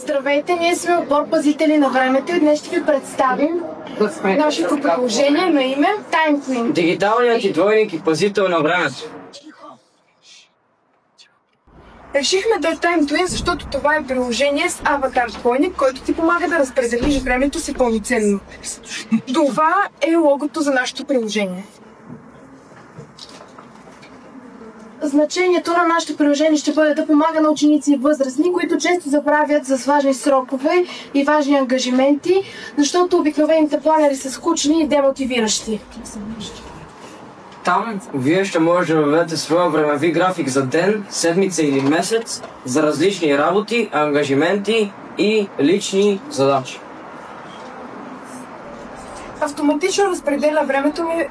Здравейте, ние сме отбор пазители на времето и днес ще ви представим нашето приложение на име TimeQueen. Дигиталният ти двойник и пазител на времето. Решихме да е TimeQueen, защото това е приложение с аватар-двойник, който ти помага да разпределиш времето си пълноценно. Това е логото за нашето приложение. Значението на нашето приложение ще бъде да помага на ученици и възрастни, които често забравят за важни срокове и важни ангажименти, защото обикновените планери са скучни и демотивиращи. Там вие ще можете да въведете своя времеви график за ден, седмица или месец за различни работи, ангажименти и лични задачи. Автоматично разпределя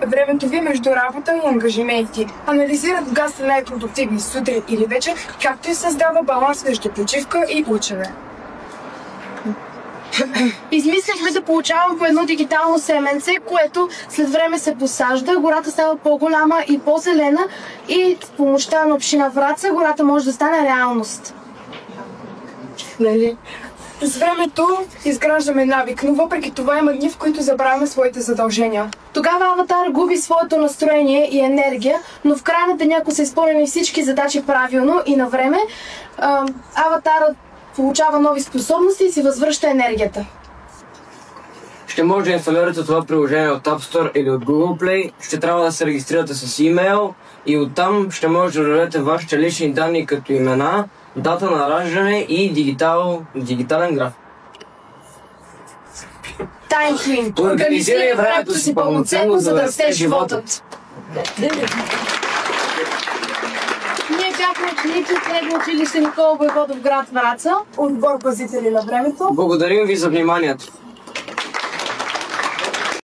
времето ви между работа и ангажименти. Анализира кога сте най-продуктивни сутрин или вечер, както и създава баланс между почивка и учене. Измислихме да получавам по едно дигитално семенце, което след време се посажда, гората става по-голяма и по-зелена и с помощта на община Враца гората може да стане реалност. С времето изграждаме навик, но въпреки това има дни, в които забравяме своите задължения. Тогава аватар губи своето настроение и енергия, но в края на деня, ако са изпълнени всички задачи правилно и на време, аватарът получава нови способности и си възвръща енергията. Ще може да инсталирате това приложение от App Store или от Google Play. Ще трябва да се регистрирате с имейл и оттам ще може да дадете вашите лични данни като имена, дата на раждане и дигитален график. TimeQueen. Организирай времето си пълноценно, за да расте животът. Ние бяхме ученици от средно училище Никола Войводов, град Враца, отбор пазители на времето. Благодарим ви за вниманието.